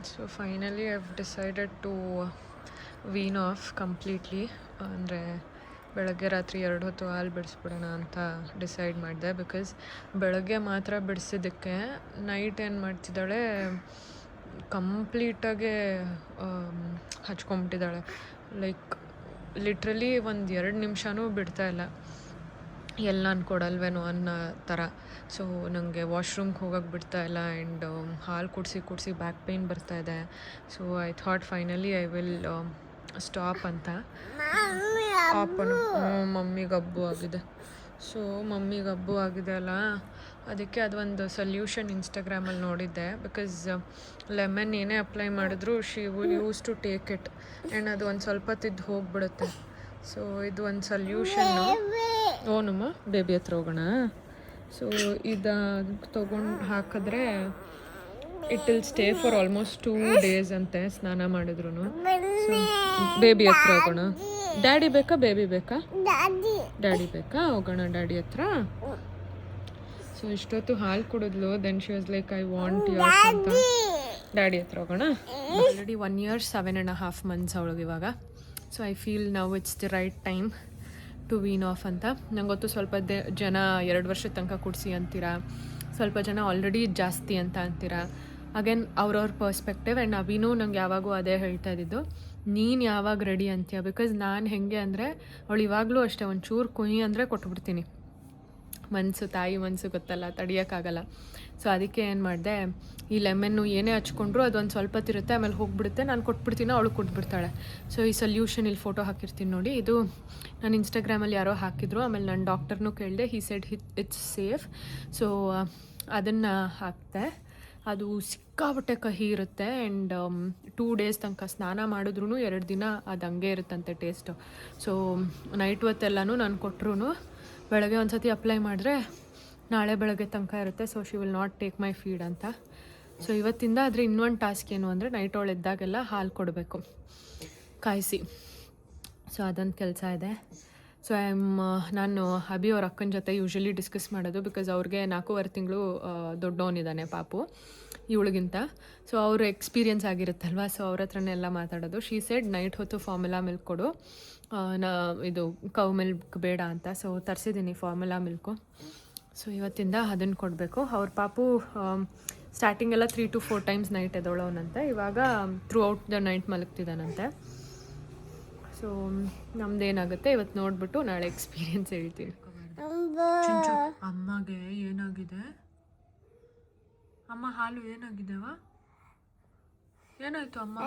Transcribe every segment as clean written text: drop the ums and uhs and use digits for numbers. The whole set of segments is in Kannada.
So finally I have decided to wean off completely. ಅಂದರೆ ಬೆಳಗ್ಗೆ ರಾತ್ರಿ 2 ಹೊತ್ತು ಹಾಲು ಬಿಡಿಸ್ಬಿಡೋಣ ಅಂತ ಡಿಸೈಡ್ ಮಾಡಿದೆ. ಬಿಕಾಸ್ ಬೆಳಗ್ಗೆ ಮಾತ್ರ ಬಿಡಿಸಿದ್ದಕ್ಕೆ ನೈಟ್ ಏನು ಮಾಡ್ತಿದ್ದಾಳೆ, ಕಂಪ್ಲೀಟಾಗೆ ಹಚ್ಕೊಂಬಿಟ್ಟಿದ್ದಾಳೆ. Like literally 1-2 ನಿಮಿಷನೂ ಬಿಡ್ತಾಯಿಲ್ಲ. ಎಲ್ಲ ನಾನು ಕೊಡಲ್ವೇನೋ ಅನ್ನೋ ಥರ. ಸೊ ನನಗೆ ವಾಶ್ರೂಮ್ಗೆ ಹೋಗೋಕ್ಕೆ ಬಿಡ್ತಾಯಿಲ್ಲ. ಆ್ಯಂಡ್ ಹಾಲು ಕುಡಿಸಿ ಬ್ಯಾಕ್ ಪೇಯ್ನ್ ಬರ್ತಾಯಿದೆ. So I thought finally I will stop ಅಂತ. ಆಪನು ಮಮ್ಮಿಗೆ ಹಬ್ಬು ಆಗಿದೆ. ಸೊ ಮಮ್ಮಿಗೆ ಹಬ್ಬು ಆಗಿದೆ ಅಲ್ಲ, ಅದಕ್ಕೆ ಅದೊಂದು ಸೊಲ್ಯೂಷನ್ ಇನ್ಸ್ಟಾಗ್ರಾಮಲ್ಲಿ ನೋಡಿದ್ದೆ. ಬಿಕಾಸ್ ಲೆಮನ್ ಏನೇ ಅಪ್ಲೈ ಮಾಡಿದ್ರು she use to take it and ಅದು ಒಂದು ಸ್ವಲ್ಪ ತಿದ್ದು ಹೋಗಿಬಿಡುತ್ತೆ. ಸೊ ಇದು ಒಂದು ಸೊಲ್ಯೂಷನ್ನು. ಓನಮ್ಮ ಬೇಬಿ ಹತ್ರ ಹೋಗೋಣ. ಸೊ ಇದು ತೊಗೊಂಡು ಹಾಕಿದ್ರೆ it will stay for almost 2 days ಅಂತೆ ಸ್ನಾನ ಮಾಡಿದ್ರು. ಸೊ ಬೇಬಿ ಹತ್ರ ಹೋಗೋಣ. ಡ್ಯಾಡಿ ಬೇಕಾ ಬೇಬಿ ಬೇಕಾ? ಡ್ಯಾಡಿ ಬೇಕಾ? ಹೋಗೋಣ ಡ್ಯಾಡಿ ಹತ್ರ. ಸೊ ಇಷ್ಟೊತ್ತು ಹಾಲು ಕುಡಿದ್ಲು. Then she was like I want yours ಅಂತ. ಡ್ಯಾಡಿ ಹತ್ರ ಹೋಗೋಣ. ಆಲ್ರೆಡಿ 1 year 7.5 months ಅವಳಿಗೆ ಇವಾಗ. So I feel now it's the right time to wean off ಅಂತ. ನಂಗೆ ಗೊತ್ತು ಸ್ವಲ್ಪ ಜನ 2 ವರ್ಷದ ತನಕ ಕುಡಿಸಿ ಅಂತೀರಾ, ಸ್ವಲ್ಪ ಜನ ಆಲ್ರೆಡಿ ಜಾಸ್ತಿ ಅಂತ ಅಂತೀರಾ. ಅಗೇನ್ ಅವ್ರವ್ರ ಪರ್ಸ್ಪೆಕ್ಟಿವ್. ಆ್ಯಂಡ್ ನವೀನು ನಂಗೆ ಯಾವಾಗೂ ಅದೇ ಹೇಳ್ತಾ ಇದ್ದಿದ್ದು, ನೀನು ಯಾವಾಗ ರೆಡಿ ಅಂತೀಯ. ಬಿಕಾಸ್ ನಾನು ಹೆಂಗೆ ಅಂದರೆ ಅವಳು ಇವಾಗಲೂ ಅಷ್ಟೇ, ಒಂಚೂರು ಕುಯ್ ಅಂದರೆ ಕೊಟ್ಬಿಡ್ತೀನಿ. ತಾಯಿ ಮನಸ್ಸು ಗೊತ್ತಲ್ಲ, ತಡಿಯೋಕ್ಕಾಗಲ್ಲ. ಸೊ ಅದಕ್ಕೆ ಏನು ಮಾಡಿದೆ, ಈ ಲೆಮನ್ನು ಏನೇ ಹಚ್ಕೊಂಡ್ರು ಅದೊಂದು ಸ್ವಲ್ಪ ತಿರುತ್ತೆ, ಆಮೇಲೆ ಹೋಗಿಬಿಡುತ್ತೆ. ನಾನು ಕೊಟ್ಬಿಡ್ತೀನೋ ಅವಳು ಕೊಟ್ಬಿಡ್ತಾಳೆ. ಸೊ ಈ ಸೊಲ್ಯೂಷನ್ ಇಲ್ಲಿ ಫೋಟೋ ಹಾಕಿರ್ತೀನಿ ನೋಡಿ. ಇದು ನಾನು ಇನ್ಸ್ಟಾಗ್ರಾಮಲ್ಲಿ ಯಾರೋ ಹಾಕಿದ್ರು. ಆಮೇಲೆ ನಾನು ಡಾಕ್ಟರ್ನೂ ಕೇಳಿದೆ. He said it's safe. So ಅದನ್ನು ಹಾಕ್ತೆ. ಅದು ಸಿಕ್ಕಾಪಟ್ಟೆ ಕಹಿ ಇರುತ್ತೆ. ಆ್ಯಂಡ್ 2 days ತನಕ ಸ್ನಾನ ಮಾಡಿದ್ರೂ 2 ದಿನ ಅದು ಹಂಗೆ ಇರುತ್ತಂತೆ ಟೇಸ್ಟು. ಸೊ ನೈಟ್ ಹೊತ್ತೆಲ್ಲನೂ ನಾನು ಕೊಟ್ಟರು ಬೆಳಗ್ಗೆ ಒಂದು ಸತಿ ಅಪ್ಲೈ ಮಾಡಿದ್ರೆ ನಾಳೆ ಬೆಳಗ್ಗೆ ತನಕ ಇರುತ್ತೆ. So she will not take my feed ಅಂತ. ಸೊ ಇವತ್ತಿಂದ ಆದರೆ ಇನ್ನೊಂದು ಟಾಸ್ಕ್ ಏನು ಅಂದರೆ ನೈಟ್ ಅವಳು ಎದ್ದಾಗೆಲ್ಲ ಹಾಲು ಕೊಡಬೇಕು ಕಾಯಿಸಿ. ಸೊ ಅದೊಂದು ಕೆಲಸ ಇದೆ. ಸೊ ನಾನು ಅಭಿ ಅವ್ರ ಅಕ್ಕನ ಜೊತೆ ಯೂಶ್ವಲಿ ಡಿಸ್ಕಸ್ ಮಾಡೋದು. ಬಿಕಾಸ್ ಅವ್ರಿಗೆ 4.5 ತಿಂಗಳು ದೊಡ್ಡವನಿದ್ದಾನೆ ಪಾಪು ಇವಳಿಗಿಂತ. ಸೊ ಅವರು ಎಕ್ಸ್ಪೀರಿಯನ್ಸ್ ಆಗಿರುತ್ತಲ್ವ. ಸೊ ಅವ್ರ ಹತ್ರನೇ ಎಲ್ಲ ಮಾತಾಡೋದು. ಶೀ ಸೆಡ್ ನೈಟ್ ಹೊತ್ತು ಫಾರ್ಮುಲಾ ಮಿಲ್ಕ್ ಕೊಡು, ಇದು ಕೌ ಮಿಲ್ಕ್ ಬೇಡ ಅಂತ. ಸೊ ತರಿಸಿದ್ದೀನಿ ಫಾರ್ಮುಲಾ ಮಿಲ್ಕು. ಸೊ ಇವತ್ತಿಂದ ಅದನ್ನು ಕೊಡಬೇಕು. ಅವ್ರ ಪಾಪು ಸ್ಟಾರ್ಟಿಂಗೆಲ್ಲ 3 to 4 times ನೈಟ್ ಎದ್ದೋಳವನಂತೆ. ಇವಾಗ ಥ್ರೂ ಔಟ್ ದ ನೈಟ್ ಮಲಗ್ತಿದ್ದಾನಂತೆ. ಸೊ ನಮ್ದೇನಾಗುತ್ತೆ ಇವತ್ತು ನೋಡ್ಬಿಟ್ಟು ನಾಳೆ ಎಕ್ಸ್ಪೀರಿಯನ್ಸ್ ಹೇಳ್ತೀನಿ. ಅಮ್ಮಗೆ ಏನಾಗಿದೆ? ಅಮ್ಮ ಹಾಲು ಏನಾಗಿದೆವ? ಏನಾಯ್ತು ಅಮ್ಮ?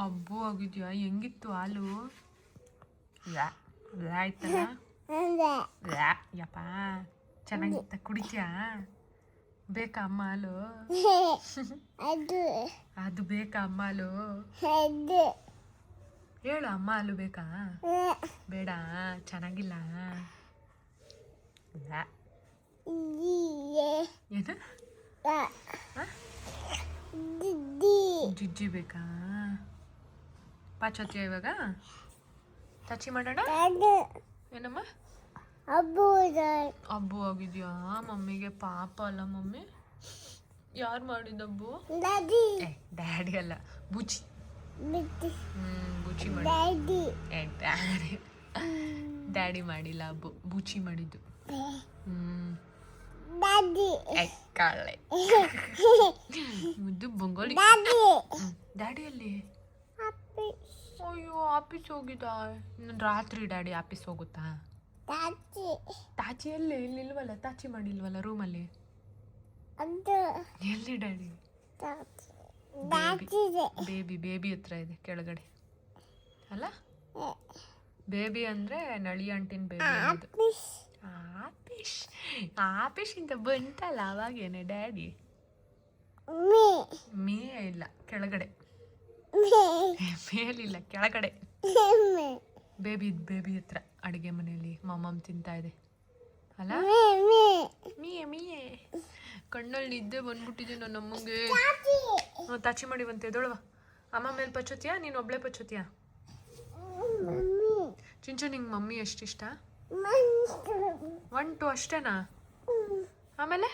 ಹಬ್ಬು ಆಗಿದ್ಯಾ? ಹೆಂಗಿತ್ತು ಹಾಲು? ಆಯ್ತಲ್ಲ? ಯಪ್ಪ ಚೆನ್ನಾಗಿತ್ತ? ಕುಡಿತ್ಯಾ? ಬೇಕಾ ಅಮ್ಮ ಹಾಲು? ಅದು ಬೇಕಾ ಅಮ್ಮ ಹಾಲು? ಹೇಳು ಅಮ್ಮ ಹಾಲು ಬೇಕಾ? ಬೇಡ? ಚೆನ್ನಾಗಿಲ್ಲ? ಏನು ಜಿಜ್ಜಿ ಬೇಕಾ? ಪಾಚೋತಿಯ ಇವಾಗ? ಚಾಚಿ ಮಾಡೋಣ? ಏನಮ್ಮ? ಹಬ್ಬು ಆಗಿದ್ಯಾ ಮಮ್ಮಿಗೆ? ಪಾಪ ಅಲ್ಲ ಮಮ್ಮಿ. ಯಾರು ಮಾಡಿದಬ್ಬು? ಡ್ಯಾಡಿ ಅಲ್ಲ, ಬುಚ್ಚಿ. ಬುಚ್ಚಿ ಮಾಡಿ. ಡ್ಯಾಡಿ ಮಾಡಿಲ್ಲ, ಹಬ್ಬು ಬುಚ್ಚಿ ಮಾಡಿದ್ದು. ಕಾಳೆ ಮುದ್ದು ಬೊಂಗೋಲಿ. ಡ್ಯಾಡಿ ಅಲ್ಲಿ? ಅಯ್ಯೋ ಆಫೀಸ್ ಹೋಗಿದ್ದ. ರಾತ್ರಿ ಡ್ಯಾಡಿ ಆಫೀಸ್ ಹೋಗುತ್ತಾ? ತಾಚಿ ಎಲ್ಲಿ? ಇಲ್ಲಿಲ್ವಲ್ಲ, ತಾಚಿ ಮಾಡಿಲ್ವಲ್ಲ ರೂಮಲ್ಲಿ. ಎಲ್ಲಿ ಡ್ಯಾಡಿ? ಬೇಬಿ ಹತ್ರ ಇದೆ ಕೆಳಗಡೆ ಅಲ್ಲ? ಬೇಬಿ ಅಂದರೆ ನಳಿ ಅಂಟಿನ ಬೇಬಿ. ಆಪೀಶ್ ಇಂದ ಬಂತಲ್ಲ ಅವಾಗೇನೆ ಡ್ಯಾಡಿ. ಮೇ ಇಲ್ಲ, ಕೆಳಗಡೆ. ಮೇಲಿಲ್ಲ, ಕೆಳಗಡೆ. ಬೇಬಿ ಹತ್ರ ಅಡುಗೆ ಮನೆಯಲ್ಲಿ ಮಮ್ಮಮ್ಮ ತಿಂತಾ ಇದೆ ಅಲ್ಲ? ಮೀಯೆ ಕಣ್ಣಲ್ಲಿ ನಿದ್ದೆ ಬಂದ್ಬಿಟ್ಟಿದೆ ನನ್ನ ಅಮ್ಮಂಗೆ. ತಾಚಿ ಮಾಡಿ ಬಂತೆ ಎದೊಳವ. ಅಮ್ಮ ಮೇಲೆ ಪಚ್ಚೋತಿಯಾ? ನೀನು ಒಬ್ಳೆ ಪಚ್ಚೋತಿಯಾ? ಚಿಂಚು ನಿಂಗೆ ಮಮ್ಮಿ ಎಷ್ಟಿಷ್ಟ? 1 2 ಅಷ್ಟೇನಾ? ಆಮೇಲೆ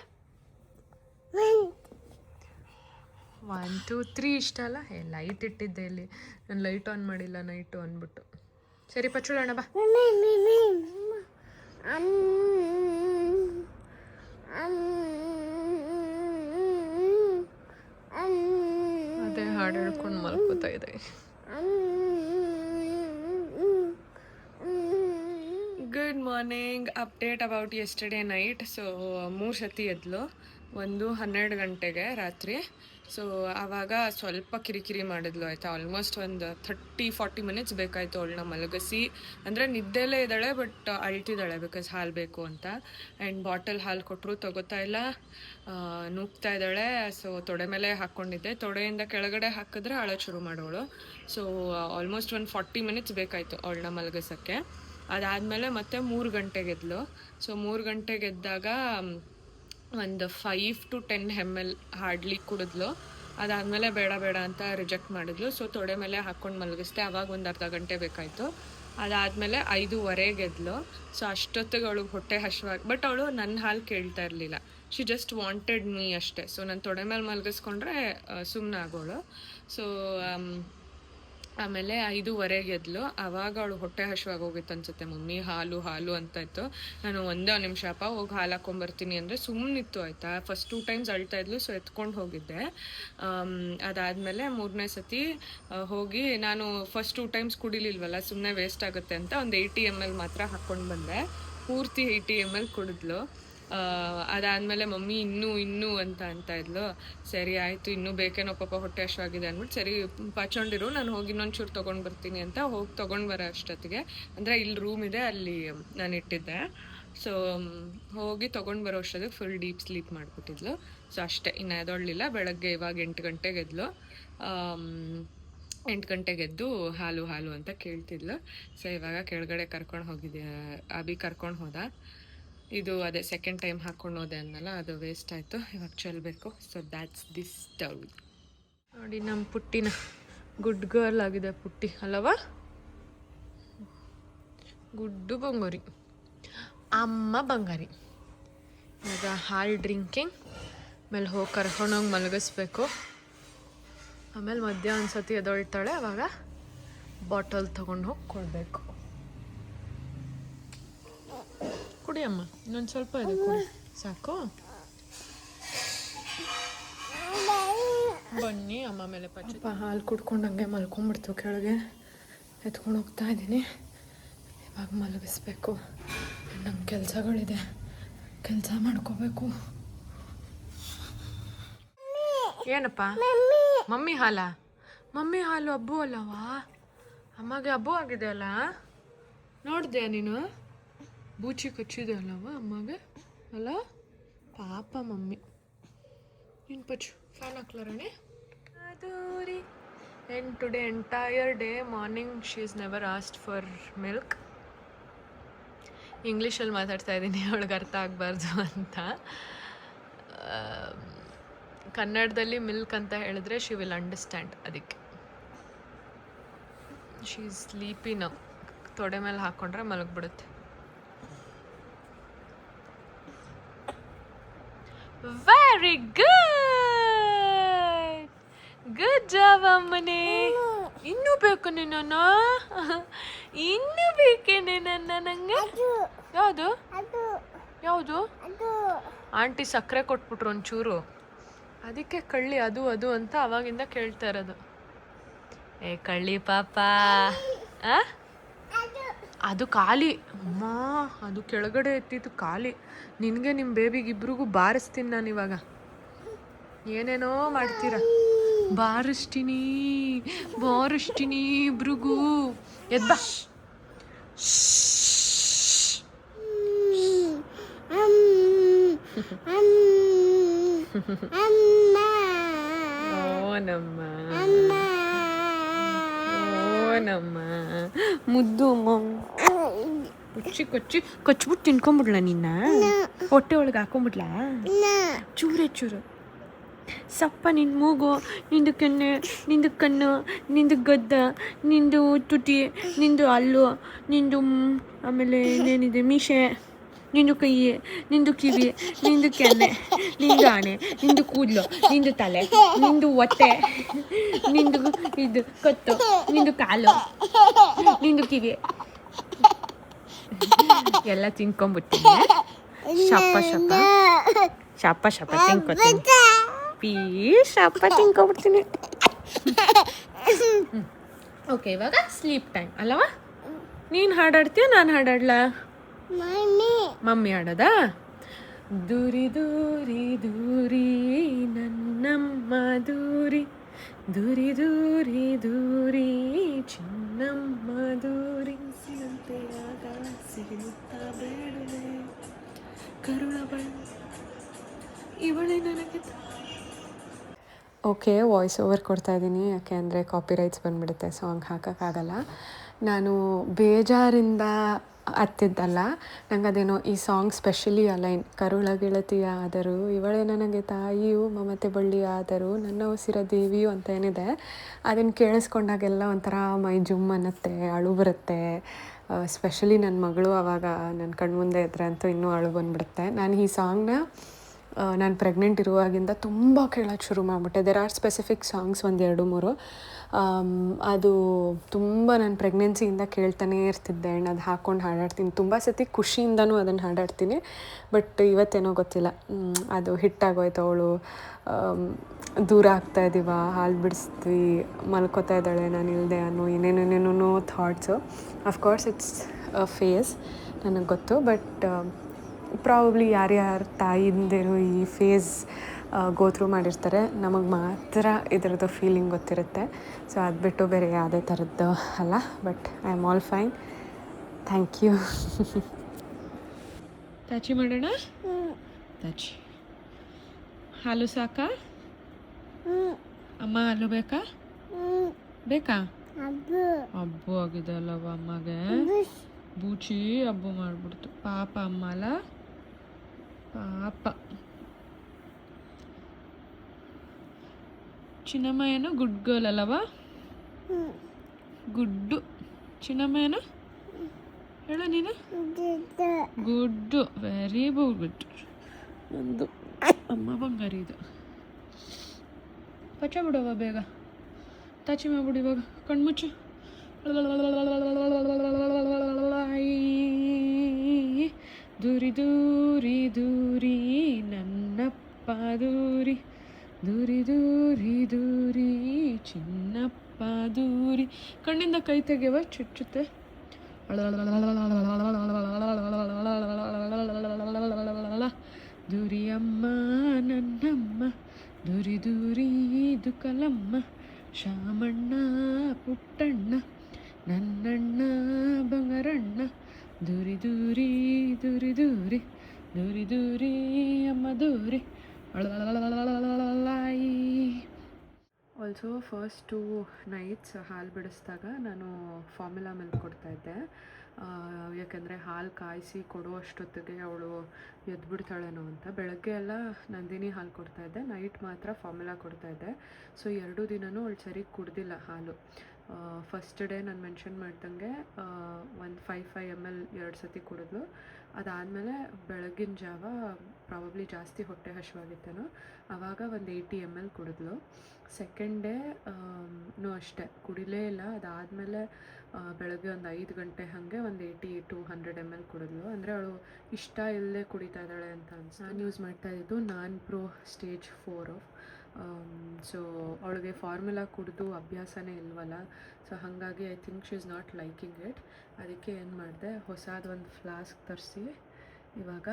1 2 3 ಇಷ್ಟ ಅಲ್ಲ. ಲೈಟ್ ಇಟ್ಟಿದ್ದೆ ಇಲ್ಲಿ, ನಾನು ಲೈಟ್ ಆನ್ ಮಾಡಿಲ್ಲ ನೈಟು ಅಂದ್ಬಿಟ್ಟು. ಸರಿ ಪಚ್ಚುಳಣ್ಣ ಬಾ. ಅದೇ ಹಾಡು ಹೇಳ್ಕೊಂಡು ಮಲ್ಕೋತಾ ಇದೆ. Good morning. Update about yesterday night. So 3 ಸತಿ ಎದ್ಲು. ಒಂದು 12 ಗಂಟೆಗೆ ರಾತ್ರಿ. ಸೊ ಆವಾಗ ಸ್ವಲ್ಪ ಕಿರಿಕಿರಿ ಮಾಡಿದ್ಲು ಆಯಿತಾ. ಆಲ್ಮೋಸ್ಟ್ ಒಂದು 30-40 ಮಿನಿಟ್ಸ್ ಬೇಕಾಯಿತು ಅವಳನ್ನ ಮಲಗಿಸಿ. ಅಂದರೆ ನಿದ್ದೆಲೇ ಇದ್ದಾಳೆ, ಬಟ್ ಅಳ್ತಿದ್ದಾಳೆ ಬಿಕಾಸ್ ಹಾಲು ಬೇಕು ಅಂತ. ಆ್ಯಂಡ್ ಬಾಟಲ್ ಹಾಲು ಕೊಟ್ಟರು ತಗೋತಾ ಇಲ್ಲ, ನೂಗ್ತಾ ಇದ್ದಾಳೆ. ಸೊ ತೊಡೆ ಮೇಲೆ ಹಾಕ್ಕೊಂಡಿದ್ದೆ, ತೊಡೆಯಿಂದ ಕೆಳಗಡೆ ಹಾಕಿದ್ರೆ ಅಳೋದು ಶುರು ಮಾಡೋಳು. ಸೊ ಆಲ್ಮೋಸ್ಟ್ ಒಂದು 40 ಮಿನಿಟ್ಸ್ ಬೇಕಾಯಿತು ಅವಳನ್ನ ಮಲಗಿಸೋಕ್ಕೆ. ಅದಾದಮೇಲೆ ಮತ್ತೆ 3 ಗಂಟೆಗೆ ಎದ್ಲು. ಸೊ 3 ಗಂಟೆಗೆ ಎದ್ದಾಗ ಒಂದು 5 to 10 ml ಹಾರ್ಡ್ಲಿ ಕುಡಿದ್ಲು. ಅದಾದಮೇಲೆ ಬೇಡ ಬೇಡ ಅಂತ ರಿಜೆಕ್ಟ್ ಮಾಡಿದ್ಲು. ಸೊ ತೊಡೆ ಮೇಲೆ ಹಾಕ್ಕೊಂಡು ಮಲಗಿಸ್ದೆ. ಆವಾಗ ಒಂದು ಅರ್ಧ ಗಂಟೆ ಬೇಕಾಯಿತು. ಅದಾದಮೇಲೆ 5:15 ಎದ್ಲು. ಸೊ ಅಷ್ಟೊತ್ತಿಗೆ ಅವಳಿಗೆ ಹೊಟ್ಟೆ ಹಶ್ವಾಗಿ, ಬಟ್ ಅವಳು ನನ್ನ ಹಾಲು ಕೇಳ್ತಾ ಇರಲಿಲ್ಲ. ಶಿ ಜಸ್ಟ್ ವಾಂಟೆಡ್ ಮೀ ಅಷ್ಟೇ. ಸೊ ನಾನು ತೊಡೆ ಮೇಲೆ ಮಲಗಿಸ್ಕೊಂಡ್ರೆ ಸುಮ್ಮನೆ ಆಗೋಳು. ಸೊ ಆಮೇಲೆ 5:15 ಎದ್ಲು. ಆವಾಗ ಅವಳು ಹೊಟ್ಟೆ ಹಶ್ವಾಗಿ ಹೋಗಿತ್ತು ಅನ್ಸುತ್ತೆ. ಮಮ್ಮಿ ಹಾಲು ಹಾಲು ಅಂತ ಇತ್ತು. ನಾನು ಒಂದೇ ನಿಮಿಷ ಅಪ್ಪ ಹೋಗಿ ಹಾಲು ಹಾಕ್ಕೊಂಬರ್ತೀನಿ ಅಂದರೆ ಸುಮ್ಮನಿತ್ತು ಆಯಿತಾ. ಫಸ್ಟ್ 2 ಟೈಮ್ಸ್ ಅಳ್ತಾ ಇದ್ಲು. ಸೊ ಎತ್ಕೊಂಡು ಹೋಗಿದ್ದೆ. ಅದಾದಮೇಲೆ 3ನೇ ಸತಿ ಹೋಗಿ ನಾನು ಫಸ್ಟ್ 2 ಟೈಮ್ಸ್ ಕುಡಿಲಿಲ್ವಲ್ಲ, ಸುಮ್ಮನೆ ವೇಸ್ಟ್ ಆಗುತ್ತೆ ಅಂತ ಒಂದು 80 ml ಮಾತ್ರ ಹಾಕ್ಕೊಂಡು ಬಂದೆ. ಪೂರ್ತಿ 80 ml ಕುಡಿದ್ಲು. ಅದಾದಮೇಲೆ ಮಮ್ಮಿ ಇನ್ನೂ ಅಂತ ಇದ್ಲು. ಸರಿ ಆಯಿತು, ಇನ್ನೂ ಬೇಕೇನೋ ಪಾಪ ಹೊಟ್ಟೆ ಹಶ್ವಾಗಿದೆ ಅಂದ್ಬಿಟ್ಟು, ಸರಿ ಪಾಚೊಂಡಿರು ನಾನು ಹೋಗಿ ಇನ್ನೊಂಚೂರು ತೊಗೊಂಡು ಬರ್ತೀನಿ ಅಂತ ಹೋಗಿ ತೊಗೊಂಡು ಬರೋ ಅಷ್ಟೊತ್ತಿಗೆ, ಅಂದರೆ ಇಲ್ಲಿ ರೂಮ್ ಇದೆ ಅಲ್ಲಿ ನಾನು ಇಟ್ಟಿದ್ದೆ. ಸೊ ಹೋಗಿ ತೊಗೊಂಡು ಬರೋ ಅಷ್ಟೊತ್ತಿಗೆ ಫುಲ್ ಡೀಪ್ ಸ್ಲೀಪ್ ಮಾಡಿಬಿಟ್ಟಿದ್ಲು. ಸೊ ಅಷ್ಟೇ, ಇನ್ನು ಎದೊಳ್ಳಿಲ್ಲ. ಬೆಳಗ್ಗೆ ಇವಾಗ 8 ಗಂಟೆಗೆ ಎದ್ಲು. 8 ಗಂಟೆಗೆ ಎದ್ದು ಹಾಲು ಹಾಲು ಅಂತ ಕೇಳ್ತಿದ್ಲು. ಸೊ ಇವಾಗ ಕೆಳಗಡೆ ಕರ್ಕೊಂಡು ಹೋಗಿದ್ದೆ, ಅಭಿ ಕರ್ಕೊಂಡು ಹೋದ. ಇದು ಅದೇ ಸೆಕೆಂಡ್ ಟೈಮ್ ಹಾಕ್ಕೊಂಡು ಹೋದೆ ಅನ್ನಲ್ಲ, ಅದು ವೇಸ್ಟ್ ಆಯಿತು. ಇವಾಗ ಚೆಲ್ಲಬೇಕು. So that's this story. ನೋಡಿ ನಮ್ಮ ಪುಟ್ಟಿನ ಗುಡ್ ಗರ್ಲ್ ಆಗಿದೆ ಪುಟ್ಟಿ ಅಲ್ಲವಾ. ಗುಡ್ಡು ಬಂಗಾರಿ, ಅಮ್ಮ ಬಂಗಾರಿ. ಈಗ ಹಾಲು ಡ್ರಿಂಕಿಂಗ್ ಆಮೇಲೆ ಹೋಗಿ ಕರ್ಕೊಂಡೋಗಿ ಮಲಗಿಸ್ಬೇಕು. ಆಮೇಲೆ ಮಧ್ಯಾಹ್ನ ಸತಿ ಎದೊಳ್ತಾಳೆ, ಆವಾಗ ಬಾಟಲ್ ತೊಗೊಂಡು ಹೋಗಿ ಕೊಡಬೇಕು. ಕುಡಿ ಅಮ್ಮ, ಇನ್ನೊಂದು ಸ್ವಲ್ಪ ಇದೆ, ಕುಡಿ ಸಾಕು. ಬನ್ನಿ ಅಮ್ಮ ಮೇಲೆ ಪಚ್ಚ. ಹಾಲು ಕುಡ್ಕೊಂಡು ಹಂಗೆ ಮಲ್ಕೊಂಡ್ಬಿಡ್ತು ಕೆಳಗೆ. ಎತ್ಕೊಂಡು ಹೋಗ್ತಾ ಇದ್ದೀನಿ. ಇವಾಗ ಮಲಗಿಸ್ಬೇಕು. ನಂಗೆ ಕೆಲಸಗಳಿದೆ, ಕೆಲಸ ಮಾಡ್ಕೋಬೇಕು. ಏನಪ್ಪ? ಮಮ್ಮಿ ಹಾಲಾ? ಮಮ್ಮಿ ಹಾಲು ಹಬ್ಬು ಅಲ್ಲವಾ? ಅಮ್ಮಗೆ ಹಬ್ಬು ಆಗಿದೆ ಅಲ್ಲ, ನೋಡಿದೆ ನೀನು? ಬೂಚಿ ಕಚ್ಚಿದೆ ಅಲ್ಲವ ಅಮ್ಮಗೆ ಅಲ್ಲ? ಪಾಪ ಮಮ್ಮಿ. ನೀನು ಪಚ್ಚು ಫ್ಯಾನ್ ಹಾಕ್ಲಾರಣೆ ಅದೂರಿ. And today entire day morning she is never asked for milk. ಇಂಗ್ಲೀಷಲ್ಲಿ ಮಾತಾಡ್ತಾ ಇದ್ದೀನಿ ಅವಳಿಗೆ ಅರ್ಥ ಆಗಬಾರ್ದು ಅಂತ. ಕನ್ನಡದಲ್ಲಿ ಮಿಲ್ಕ್ ಅಂತ ಹೇಳಿದ್ರೆ ಶಿ ವಿಲ್ ಅಂಡರ್ಸ್ಟ್ಯಾಂಡ್. ಅದಕ್ಕೆ ಶಿ ಈಸ್ ಸ್ಲೀಪಿ ನೌ. ತೊಡೆ ಮೇಲೆ ಹಾಕ್ಕೊಂಡ್ರೆ ಮಲಗಿಬಿಡುತ್ತೆ. ವೆರಿ ಗುಡ್, ಗುಡ್ ಜಾಬ್ ಅಮ್ಮನೇ. ಇನ್ನೂ ಬೇಕು ನೀನು? ಇನ್ನೂ ಬೇಕೇನೆ ನನ್ನ? ನಂಗೆ ಯಾವುದು ಯಾವುದು? ಆಂಟಿ ಸಕ್ಕರೆ ಕೊಟ್ಬಿಟ್ರು ಒಂಚೂರು, ಅದಕ್ಕೆ ಕಳ್ಳಿ ಅದು ಅದು ಅಂತ ಅವಾಗಿಂದ ಕೇಳ್ತಾ ಇರೋದು. ಏ ಕಳ್ಳಿ ಪಾಪ. ಅದು ಖಾಲಿ ಅಮ್ಮ, ಅದು ಕೆಳಗಡೆ ಎತ್ತಿತ್ತು ಖಾಲಿ. ನಿನಗೆ ನಿಮ್ಮ ಬೇಬಿಗಿಬ್ರಿಗೂ ಬಾರಿಸ್ತೀನಿ ನಾನು ಇವಾಗ. ಏನೇನೋ ಮಾಡ್ತೀರ. ಬಾರಿಸ್ತೀನಿ ಇಬ್ರಿಗೂ. ಎದ್ಬಾ. ಓನಮ್ಮ ಓನಮ್ಮ ಮುದ್ದು ಕೊಚ್ಬಿಟ್ಟು ತಿನ್ಕೊಂಬಿಡ್ಲ ನಿನ್ನ? ಹೊಟ್ಟೆ ಒಳಗೆ ಹಾಕೊಂಬಿಡ್ಲಾ? ಚೂರು ಸಪ್ಪ. ನಿನ್ನ ಮೂಗು, ನಿಂದು ಕೆನ್ನೆ, ನಿಂದು ಕಣ್ಣು, ನಿಂದು ಗದ್ದ, ನಿಂದು ತುಟಿ, ನಿಂದು ಹಲ್ಲು, ನಿಂದು ಆಮೇಲೆ ಇನ್ನೇನಿದೆ ಮೀಸೆ ನಿಂದು ಕೈ, ನಿಂದು ಕಿವಿ, ನಿಂದು ಕೆನ್ನೆ, ನಿಂದು ಆನೆ, ನಿಂದು ಕೂದಲು, ನಿಂದು ತಲೆ, ನಿಂದು ಹೊಟ್ಟೆ, ನಿಂದು ಇದು ಕತ್ತು, ನಿಂದು ಕಾಲು, ನಿಂದು ಕಿವಿ ಎಲ್ಲ ತಿನ್ಕೊಂಬಿಡ್ತೀನಿ. ಶಪ್ಪ ಶಪ್ಪ ಶಪ್ಪ ಶಪ್ಪ ತಿನ್ಕೋತೀನಿ. ಶಪ್ಪ ತಿನ್ಕೊಂಬಿಡ್ತೀನಿ. ಓಕೆ, ಇವಾಗ ಸ್ಲೀಪ್ ಟೈಮ್ ಅಲ್ಲವಾ? ನೀನು ಹಾಡಾಡ್ತೀಯ, ನಾನು ಹಾಡಾಡ್ಲಾ? ಮಮ್ಮಿ ಹಾಡೋದಾ? ದೂರಿ ದೂರಿ ದೂರಿ ನನ್ನಮ್ಮ ದೂರಿ, ದೂರಿ ದೂರಿ ದೂರಿ ಚಿನ್ನಮ್ಮ ದೂರಿ, ಸಿಗಂತೆಯಾಗ ಸಿಗುತ್ತಾ ಬೇಡುವೆ ಕರುಳ ಬಣ್ಣ ಇವಳೆ ನನಗೆ. ಓಕೆ, ವಾಯ್ಸ್ ಓವರ್ ಕೊಡ್ತಾಯಿದ್ದೀನಿ, ಯಾಕೆ ಅಂದರೆ ಕಾಪಿರೈಟ್ಸ್ ಬಂದುಬಿಡುತ್ತೆ, ಸಾಂಗ್ ಹಾಕೋಕ್ಕಾಗಲ್ಲ. ನಾನು ಬೇಜಾರಿಂದ ಹತ್ತಿದ್ದಲ್ಲ, ನಂಗೆ ಅದೇನೋ ಈ ಸಾಂಗ್ ಸ್ಪೆಷಲಿ ಆ ಲೈನ್, ಕರುಳ ಗೆಳತಿಯ ಆದರೂ ಇವಳೇ ನನಗೆ ತಾಯಿಯು ಮಮತೆ ಬಳ್ಳಿ ಆದರೂ ನನ್ನ ಉಸಿರ ದೇವಿಯು ಅಂತ ಏನಿದೆ, ಅದನ್ನು ಕೇಳಿಸ್ಕೊಂಡಾಗೆಲ್ಲ ಒಂಥರ ಮೈ ಜುಮ್ ಅನ್ನತ್ತೆ, ಅಳು ಬರುತ್ತೆ. ಸ್ಪೆಷಲಿ ನನ್ನ ಮಗಳು ಆವಾಗ ನನ್ನ ಕಣ್ಮುಂದೆ ಇದ್ದರೆ ಅಂತೂ ಇನ್ನೂ ಅಳು ಬಂದುಬಿಡುತ್ತೆ. ನಾನು ಈ ಸಾಂಗ್ನ ನಾನು ಪ್ರೆಗ್ನೆಂಟ್ ಇರುವಾಗಿಂದ ತುಂಬ ಕೇಳೋಕ್ಕೆ ಶುರು ಮಾಡಿಬಿಟ್ಟೆ. ದೇರ್ ಆರ್ ಸ್ಪೆಸಿಫಿಕ್ ಸಾಂಗ್ಸ್, ಒಂದು 2-3 ಅದು ತುಂಬ ನಾನು ಪ್ರೆಗ್ನೆನ್ಸಿಯಿಂದ ಕೇಳ್ತಾನೇ ಇರ್ತಿದ್ದೆ. ಆ್ಯಂಡ್ ಅದು ಹಾಕ್ಕೊಂಡು ಹಾಡಾಡ್ತೀನಿ, ತುಂಬ ಸತಿ ಖುಷಿಯಿಂದನೂ ಅದನ್ನು ಹಾಡಾಡ್ತೀನಿ. ಬಟ್ ಇವತ್ತೇನೋ ಗೊತ್ತಿಲ್ಲ, ಅದು ಹಿಟ್ಟಾಗೋಯ್ತು. ಅವಳು ದೂರ ಆಗ್ತಾಯಿದ್ದೀವ, ಹಾಲು ಬಿಡಿಸ್ತೀವಿ, ಮಲ್ಕೋತಾ ಇದ್ದಾಳೆ ನಾನು ಇಲ್ಲದೆ ಅನ್ನೋ ಏನೇನೇನೇನೋ thoughts. Of course it's a phase, ನನಗೆ ಗೊತ್ತು. ಬಟ್ ಪ್ರಾಬಬ್ಲಿ ಯಾರ್ಯಾರು ತಾಯಿಂದಿರು ಈ ಫೇಸ್ ಗೋ ಥ್ರೂ ಮಾಡಿರ್ತಾರೆ, ನಮಗೆ ಮಾತ್ರ ಇದರದ್ದು ಫೀಲಿಂಗ್ ಗೊತ್ತಿರುತ್ತೆ. ಸೊ ಅದು ಬಿಟ್ಟು ಬೇರೆ ಯಾವುದೇ ಥರದ್ದು ಅಲ್ಲ. But I am all fine, thank you. ತಾಚಿ ಮಾಡೋಣ? ತಾಚಿ. ಹಾಲು ಸಾಕಾ? ಅಮ್ಮ ಹಾಲು ಬೇಕಾ? ಬೇಕಾ? ಹಬ್ಬು ಆಗಿದೆ ಅಲ್ಲವ ಅಮ್ಮಗೆ, ಬೂಚಿ ಹಬ್ಬು ಮಾಡಿಬಿಡ್ತು. ಪಾಪ ಅಮ್ಮ ಅಲ್ಲ, ಪಾಪ. ಚಿನ್ನಮ್ಮ ಏನು ಗುಡ್ ಗರ್ಲ್ ಅಲ್ಲವ? ಗುಡ್ಡು. ಚಿನ್ನಮ್ಮ ಏನು ಹೇಳ ನೀನು? ಗುಡ್ಡು, ವೆರಿ ಗುಡ್. ಒಂದು ಅಮ್ಮ ಬಂಗಾರಿ ಇದು. ಪಚ್ಚ ಬಿಡವ ಬೇಗ, ತಾಚಿ ಮಾಡ್ಬಿಡು ಇವಾಗ, ಕಣ್ಮುಚ್ಚು. ದೂರಿ ದೂರಿ ದೂರಿ ನನ್ನಪ್ಪ ದೂರಿ, ದೂರಿ ದೂರಿ ದೂರಿ ಚಿನ್ನಪ್ಪ ದೂರಿ. ಕಣ್ಣಿಂದ ಕೈ ತೆಗೆಯವ, ಚುಚ್ಚುತ್ತೆ. ದೂರಿ ಅಮ್ಮ ನನ್ನಮ್ಮ, ದೂರಿ ದೂರಿ ದುಕಲಮ್ಮ, ಶಾಮಣ್ಣ ಪುಟ್ಟಣ್ಣ ನನ್ನಣ್ಣ ಬಂಗಾರಣ್ಣ, ದೂರಿ ದೂರಿ ದೂರಿ ದೂರಿ ದೂರಿ ದೂರಿ ಅಮ್ಮ ದೂರಿ. ಆಲ್ಸೋ ಫಸ್ಟ್ 2 ನೈಟ್ಸ್ ಹಾಲು ಬಿಡಿಸಿದಾಗ ನಾನು ಫಾರ್ಮುಲಾ ಮಿಲ್ಕ್ ಕೊಡ್ತಾಯಿದ್ದೆ. ಯಾಕೆಂದರೆ ಹಾಲು ಕಾಯಿಸಿ ಕೊಡುವಷ್ಟೊತ್ತಿಗೆ ಅವಳು ಎದ್ಬಿಡ್ತಾಳೇನೋ ಅಂತ. ಬೆಳಗ್ಗೆ ಎಲ್ಲ ನಂದಿನಿ ಹಾಲು ಕೊಡ್ತಾಯಿದ್ದೆ, ನೈಟ್ ಮಾತ್ರ ಫಾರ್ಮುಲಾ ಕೊಡ್ತಾಯಿದ್ದೆ. ಸೊ 2 ದಿನವೂ ಅವಳು ಸರಿ ಕುಡ್ದಿಲ್ಲ ಹಾಲು. ಫಸ್ಟ್ ಡೇ ನಾನು ಮೆನ್ಷನ್ ಮಾಡ್ದಂಗೆ ಒಂದು 5 ml 2 ಸತಿ ಕುಡಿದ್ಲು. ಅದಾದಮೇಲೆ ಬೆಳಗಿನ ಜಾವ ಪ್ರಾಬಬ್ಲಿ ಜಾಸ್ತಿ ಹೊಟ್ಟೆ ಹಸಿವಾಗಿತ್ತೇನೋ, ಆವಾಗ ಒಂದು 80 ml ಕುಡಿದ್ಲು. ಸೆಕೆಂಡ್ ಡೇ ಅಷ್ಟೇ ಕುಡಿಲೇ ಇಲ್ಲ. ಅದಾದಮೇಲೆ ಬೆಳಗ್ಗೆ ಒಂದು 5 ಗಂಟೆ ಹಾಗೆ ಒಂದು 80 to 100 ml ಕುಡಿದ್ಲು. ಅಂದರೆ ಅವಳು ಇಷ್ಟ ಇಲ್ಲದೆ ಕುಡಿತಾ ಇದ್ದಾಳೆ ಅಂತ ಅನ್ಸಿ. ನಾನು ಯೂಸ್ ಮಾಡ್ತಾಯಿದ್ದು ನಾನ್ ಪ್ರೋ ಸ್ಟೇಜ್ 4. ಸೊ ಅವಳಿಗೆ ಫಾರ್ಮುಲಾ ಕುಡಿದು ಅಭ್ಯಾಸನೇ ಇಲ್ವಲ್ಲ. ಸೊ ಹಾಗಾಗಿ I think she is not liking it. ಅದಕ್ಕೆ ಏನು ಮಾಡಿದೆ, ಹೊಸದೊಂದು ಫ್ಲಾಸ್ಕ್ ತರಿಸಿ ಇವಾಗ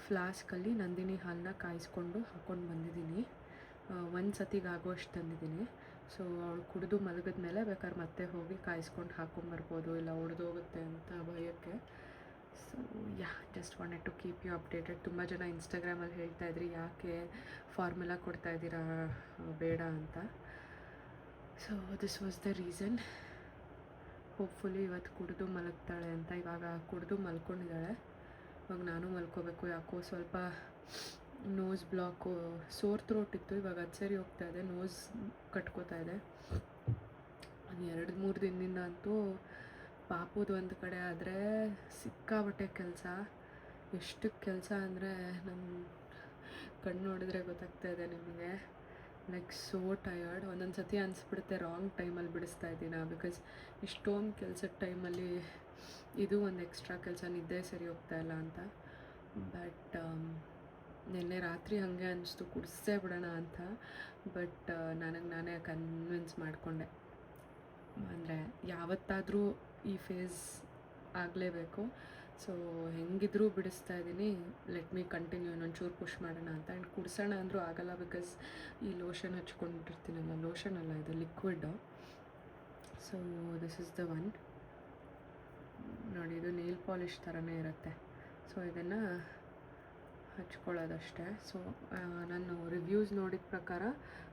ಫ್ಲಾಸ್ಕಲ್ಲಿ ನಂದಿನಿ ಹಾಲನ್ನ ಕಾಯಿಸ್ಕೊಂಡು ಹಾಕ್ಕೊಂಡು ಬಂದಿದ್ದೀನಿ. ಒಂದು ಸತಿಗೆ ಆಗೋಷ್ಟು ತಂದಿದ್ದೀನಿ. ಸೊ ಅವಳು ಕುಡಿದು ಮಲಗಿದ ಮೇಲೆ ಬೇಕಾದ್ರೆ ಮತ್ತೆ ಹೋಗಿ ಕಾಯಿಸ್ಕೊಂಡು ಹಾಕ್ಕೊಂಬರ್ಬೋದು, ಇಲ್ಲ ಒಡೆದೋಗುತ್ತೆ ಅಂತ ಭಯಕ್ಕೆ. So just wanted to keep you updated. ತುಂಬ ಜನ ಇನ್ಸ್ಟಾಗ್ರಾಮಲ್ಲಿ ಹೇಳ್ತಾಯಿದ್ರಿ ಯಾಕೆ ಫಾರ್ಮುಲಾ ಕೊಡ್ತಾಯಿದ್ದೀರಾ ಬೇಡ ಅಂತ. So this was the reason. Hopefully ಇವತ್ತು ಕುಡಿದು ಮಲಗ್ತಾಳೆ ಅಂತ. ಇವಾಗ ಕುಡಿದು ಮಲ್ಕೊಂಡಿದ್ದಾಳೆ. ಇವಾಗ ನಾನು ಮಲ್ಕೋಬೇಕು. ಯಾಕೋ ಸ್ವಲ್ಪ ನೋಸ್ ಬ್ಲಾಕು, ಸೋರ್ ಥ್ರೋಟ್ ಇತ್ತು, ಇವಾಗ ಅದು ಸರಿ ಹೋಗ್ತಾ ಇದೆ. ನೋಸ್ ಕಟ್ಕೋತಾ ಇದೆ. 2-3 ದಿನದಿಂದ ಅಂತೂ ಪಾಪುದು ಒಂದು ಕಡೆ ಆದರೆ ಸಿಕ್ಕಾಬಟ್ಟೆ ಕೆಲಸ. ಎಷ್ಟು ಕೆಲಸ ಅಂದರೆ ನನ್ನ ಕಣ್ಣು ನೋಡಿದ್ರೆ ಗೊತ್ತಾಗ್ತಾ ಇದೆ ನಿಮಗೆ. Like so tired. ಒಂದೊಂದು ಸತಿ ಅನಿಸ್ಬಿಡುತ್ತೆ ರಾಂಗ್ ಟೈಮಲ್ಲಿ ಬಿಡಿಸ್ತಾ ಇದ್ದೀನ, ಬಿಕಾಸ್ ಇಷ್ಟೊಂದು ಕೆಲಸದ ಟೈಮಲ್ಲಿ ಇದು ಒಂದು ಎಕ್ಸ್ಟ್ರಾ ಕೆಲಸ, ನಿದ್ದೆ ಸರಿ ಹೋಗ್ತಾ ಇಲ್ಲ ಅಂತ. ಬಟ್ ನಿನ್ನೆ ರಾತ್ರಿ ಹಾಗೆ ಅನಿಸ್ತು ಕುಡಿಸೇ ಬಿಡೋಣ ಅಂತ. ಬಟ್ ನನಗೆ ನಾನೇ ಕನ್ವಿನ್ಸ್ ಮಾಡಿಕೊಂಡೆ, ಅಂದರೆ ಯಾವತ್ತಾದರೂ ಈ ಫೇಸ್ ಆಗಲೇಬೇಕು. ಸೊ ಹೆಂಗಿದ್ರೂ ಬಿಡಿಸ್ತಾ ಇದ್ದೀನಿ, ಲೆಟ್ ಮೀ ಕಂಟಿನ್ಯೂ, ಇನ್ನೊಂಚೂರು ಪುಷ್ ಮಾಡೋಣ ಅಂತ. ಆ್ಯಂಡ್ ಕುಡಿಸೋಣ ಅಂದರೂ ಆಗಲ್ಲ, ಬಿಕಾಸ್ ಈ ಲೋಷನ್ ಹಚ್ಕೊಂಡಿರ್ತೀನಲ್ಲ, ಲೋಷನ್ ಅಲ್ಲ ಇದು liquid. So this is the one ನೋಡಿ, ಇದು ನೇಲ್ ಪಾಲಿಶ್ ಥರನೇ ಇರುತ್ತೆ. ಸೊ ಇದನ್ನು ಹಚ್ಕೊಳ್ಳೋದಷ್ಟೇ. ಸೊ ನಾನು ರಿವ್ಯೂಸ್ ನೋಡಿದ ಪ್ರಕಾರ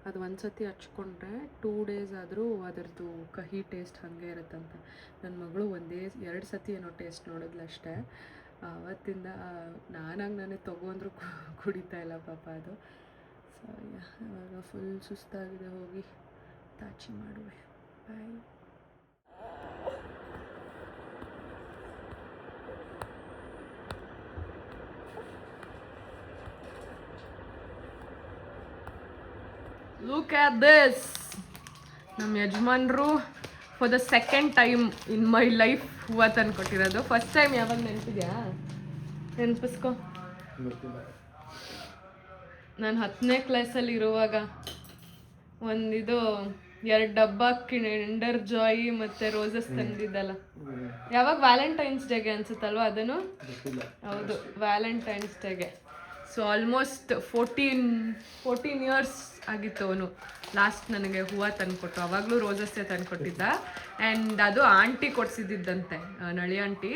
ಅದು ಒಂದು ಸತಿ ಹಚ್ಕೊಂಡ್ರೆ 2 days ಆದರೂ ಅದರದ್ದು ಕಹಿ ಟೇಸ್ಟ್ ಹಾಗೆ ಇರುತ್ತಂತೆ. ನನ್ನ ಮಗಳು 2 ಸತಿ ಏನೋ ಟೇಸ್ಟ್ ನೋಡಿದ್ಲಷ್ಟೇ. ಆವತ್ತಿಂದ ನಾನೇ ತೊಗೊಂಡ್ರು ಕುಡಿತಾ ಇಲ್ಲ ಪಾಪ ಅದು. ಸೊ ಇವಾಗ ಫುಲ್ ಸುಸ್ತಾಗಿದೆ, ಹೋಗಿ ತಾಚಿ ಮಾಡುವೆ. ಬಾಯ್. Look at this. ನಮ್ಮ ಯಜಮಾನ್ರು for the second time in my life ಹೂವು ತಂದು ಕೊಟ್ಟಿರೋದು. ಫಸ್ಟ್ ಟೈಮ್ ಯಾವಾಗ ನೆನಪಿದ್ಯಾ? ನೆನಪಿಸ್ಕೊ. ನಾನು 10ನೇ ಕ್ಲಾಸಲ್ಲಿ ಇರುವಾಗ ಒಂದಿದು 2 ಡಬ್ಬ ಕಿಂಡರ್ ಜಾಯ್ ಮತ್ತು ರೋಸಸ್ ತಂದಿದ್ದಲ್ಲ. ಯಾವಾಗ ವ್ಯಾಲೆಂಟೈನ್ಸ್ ಡೇಗೆ ಅನ್ಸುತ್ತಲ್ವ ಅದನ್ನು? ಹೌದು, ವ್ಯಾಲೆಂಟೈನ್ಸ್ ಡೇಗೆ. ಸೊ ಆಲ್ಮೋಸ್ಟ್ 14 ಇಯರ್ಸ್ ಆಗಿತ್ತು ಅವನು ಲಾಸ್ಟ್ ನನಗೆ ಹೂವು ತಂದುಕೊಟ್ಟು. ಅವಾಗಲೂ ರೋಸಸ್ಸೇ ತಂದುಕೊಟ್ಟಿದ್ದ. ಆ್ಯಂಡ್ ಅದು ಆಂಟಿ ಕೊಡಿಸಿದ್ದಂತೆ, ನಳಿ ಆಂಟಿ.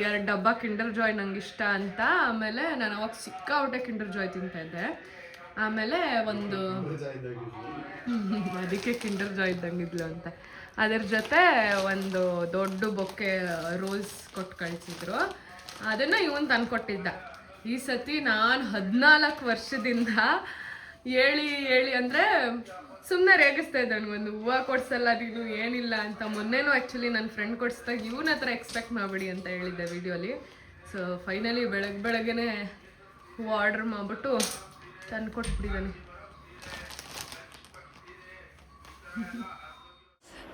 2 ಡಬ್ಬ ಕಿಂಡರ್ ಜಾಯ್ ನಂಗೆ ಇಷ್ಟ ಅಂತ. ಆಮೇಲೆ ನಾನು ಅವಾಗ ಸಿಕ್ಕಾಪಟ್ಟೆ ಕಿಂಡರ್ ಜಾಯ್ ತಿಂತಾಯಿದ್ದೆ. ಆಮೇಲೆ ಒಂದು ಅದಕ್ಕೆ ಕಿಂಡರ್ ಜಾಯ್ ಇದ್ದಂಗಿದ್ಲು ಅಂತ. ಅದ್ರ ಜೊತೆ ಒಂದು ದೊಡ್ಡ ಬೊಕ್ಕೆ ರೋಸ್ ಕೊಟ್ಟು ಕಳಿಸಿದ್ರು. ಅದನ್ನು ಇವನು ತಂದುಕೊಟ್ಟಿದ್ದ. ಈ ಸತಿ ನಾನು 14 ವರ್ಷದಿಂದ ಹೇಳಿ ಅಂದರೆ ಸುಮ್ಮನೆ ರೇಗಿಸ್ತಾ ಇದ್ದೆ, ನನಗೊಂದು ಹೂವು ಕೊಡ್ಸಲ್ಲ ನೀನು, ಏನಿಲ್ಲ ಅಂತ. ಮೊನ್ನೆನೂ ಆ್ಯಕ್ಚುಲಿ ನನ್ನ ಫ್ರೆಂಡ್ ಕೊಡಿಸ್ದಾಗ ಇವನ ಹತ್ರ ಎಕ್ಸ್ಪೆಕ್ಟ್ ಮಾಡಿಬಿಡಿ ಅಂತ ಹೇಳಿದ್ದೆ ವೀಡಿಯೋಲಿ. ಸೊ ಫೈನಲಿ ಬೆಳಗ್ಗೆನೇ ಹೂವು ಆರ್ಡ್ರ್ ಮಾಡಿಬಿಟ್ಟು ತಂದು ಕೊಟ್ಬಿಟ್ಟಿದ್ದಾನೆ.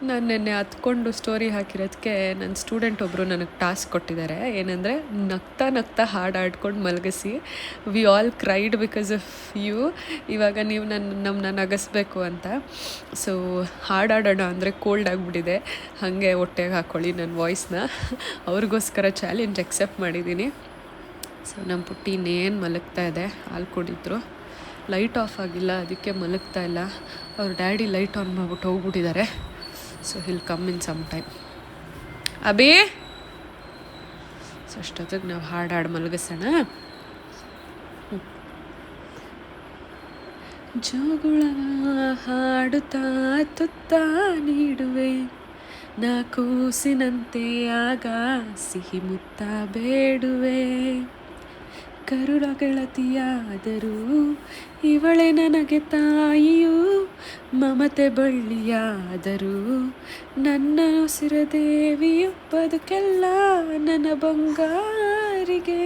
ನಾನು ನಿನ್ನೆ ಹತ್ಕೊಂಡು ಸ್ಟೋರಿ ಹಾಕಿರೋದಕ್ಕೆ ನನ್ನ ಸ್ಟೂಡೆಂಟ್ ಒಬ್ಬರು ನನಗೆ ಟಾಸ್ಕ್ ಕೊಟ್ಟಿದ್ದಾರೆ. ಏನಂದರೆ ನಗ್ತಾ ಹಾಡು ಆಡ್ಕೊಂಡು ಮಲಗಿಸಿ, we all cried because of you. ಇವಾಗ ನೀವು ನಮ್ಮನ್ನ ನಗಿಸ್ಬೇಕು ಅಂತ. ಸೊ ಹಾಡಾಡೋಣ ಅಂದರೆ ಕೋಲ್ಡ್ ಆಗಿಬಿಟ್ಟಿದೆ, ಹಾಗೆ ಹೊಟ್ಟೆಗೆ ಹಾಕ್ಕೊಳ್ಳಿ ನನ್ನ ವಾಯ್ಸ್ನ. ಅವ್ರಿಗೋಸ್ಕರ ಚಾಲೆಂಜ್ ಎಕ್ಸೆಪ್ಟ್ ಮಾಡಿದ್ದೀನಿ. ಸೊ ನಮ್ಮ ಪುಟ್ಟಿ ಇನ್ನೇನು ಮಲಗ್ತಾ ಇದೆ, ಹಾಲು ಕುಡಿದ್ರು. ಲೈಟ್ ಆಫ್ ಆಗಿಲ್ಲ, ಅದಕ್ಕೆ ಮಲಗ್ತಾ ಇಲ್ಲ. ಅವ್ರ ಡ್ಯಾಡಿ ಲೈಟ್ ಆನ್ ಮಾಡ್ಬಿಟ್ಟು ಹೋಗ್ಬಿಟ್ಟಿದ್ದಾರೆ. So he'll come in some time. Abhi, so ಅಷ್ಟೊತ್ತಿಗೆ ನಾವು ಹಾಡು ಮಲಗಿಸೋಣ. ಜೋಗುಳ ಹಾಡುತ್ತಾ ತುತ್ತ ನೀಡುವೆ, ನಾ ಕೂಸಿನಂತೆ ಆಗ ಸಿಹಿ ಮುತ್ತ ಬೇಡುವೆ. ಕರುಳ ಗೆಳತಿಯಾದರೂ ಇವಳೆ ನನಗೆ ತಾಯಿಯು, ಮಮತೆ ಬಳ್ಳಿಯಾದರೂ ನನ್ನ ಉಸಿರ ದೇವಿಯು, ಬದುಕೆಲ್ಲ ನನ್ನ ಬಂಗಾರಿಗೆ.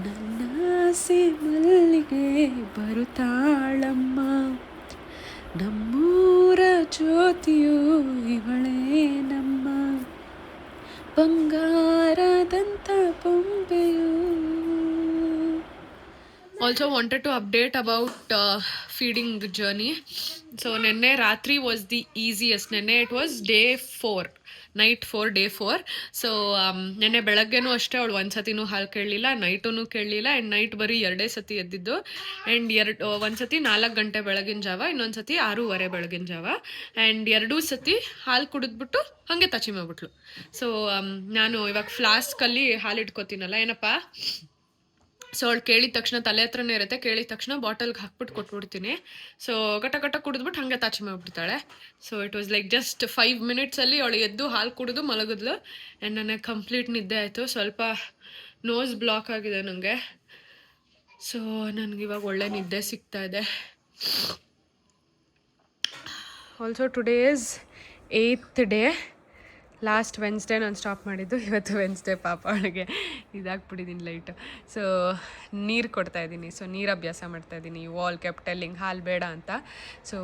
ನನ್ನ ಆಸೆ ಮಲ್ಲಿಗೆ ಬರುತ್ತಾಳಮ್ಮ, ನಮ್ಮೂರ ಜ್ಯೋತಿಯು ಇವಳೇ ನಮ್ಮ ಬಂಗಾರದಂತ ಬೊಂಬೆಯು. Also wanted to update about feeding journey. So ನೆನ್ನೆ ರಾತ್ರಿ ವಾಸ್ ದಿ ಈಸಿಯೆಸ್ಟ್. ನೆನ್ನೆ it was night 4 day 4. So ನೆನ್ನೆ ಬೆಳಗ್ಗೆನೂ ಅಷ್ಟೇ ಅವಳು ಒಂದು ಸತಿನೂ ಹಾಲು ಕೇಳಲಿಲ್ಲ, ನೈಟೂ ಕೇಳಲಿಲ್ಲ. ಆ್ಯಂಡ್ ನೈಟ್ ಬರೀ 2 ಸತಿ ಎದ್ದಿದ್ದು. ಆ್ಯಂಡ್ ಒಂದು ಸತಿ 4 ಗಂಟೆ ಬೆಳಗಿನ ಜಾವ, ಇನ್ನೊಂದು ಸತಿ 6:15 ಬೆಳಗಿನ ಜಾವ. ಆ್ಯಂಡ್ 2 ಸತಿ ಹಾಲು ಕುಡಿದ್ಬಿಟ್ಟು ಹಾಗೆ ತಚಿ ಮಾಡ್ಬಿಟ್ಲು. ಸೊ ನಾನು ಇವಾಗ ಫ್ಲಾಸ್ಕಲ್ಲಿ ಹಾಲು ಇಟ್ಕೋತೀನಲ್ಲ, ಏನಪ್ಪ. ಸೊ ಅವಳು ಕೇಳಿದ ತಕ್ಷಣ ತಲೆ ಹತ್ರನೇ ಇರುತ್ತೆ, ಕೇಳಿದ ತಕ್ಷಣ ಬಾಟಲ್ಗೆ ಹಾಕ್ಬಿಟ್ಟು ಕೊಟ್ಬಿಡ್ತೀನಿ. ಸೊ ಗಟ ಕುಡಿದ್ಬಿಟ್ಟು ಹಾಗೆ ತಾಚಿ ಮಾಡಿಬಿಡ್ತಾಳೆ. So it was like just 5 ಮಿನಿಟ್ಸಲ್ಲಿ ಅವಳು ಎದ್ದು ಹಾಲು ಕುಡಿದು ಮಲಗಿದ್ಲು. ಆ್ಯಂಡ್ ನನಗೆ ಕಂಪ್ಲೀಟ್ ನಿದ್ದೆ ಆಯಿತು. ಸ್ವಲ್ಪ ನೋಸ್ ಬ್ಲಾಕ್ ಆಗಿದೆ ನನಗೆ. ಸೊ ನನಗಿವಾಗ ಒಳ್ಳೆ ನಿದ್ದೆ ಸಿಗ್ತಾ ಇದೆ. Also today is 8th day. Last Wednesday ನಾನು ಸ್ಟಾಪ್ ಮಾಡಿದ್ದು, ಇವತ್ತು ವೆನ್ಸ್ಡೇ ಪಾಪ ಅವಳಿಗೆ ಇದಾಗ್ಬಿಟ್ಟಿದ್ದೀನಿ ಲೈಟು. ಸೊ ನೀರು ಕೊಡ್ತಾಯಿದ್ದೀನಿ, ಸೊ ನೀರು ಅಭ್ಯಾಸ ಮಾಡ್ತಾಯಿದ್ದೀನಿ. ವಾಲ್ ಕೆಪ್ ಟೆಲ್ಲಿಂಗ್ ಹಾಲು ಬೇಡ ಅಂತ. ಸೊ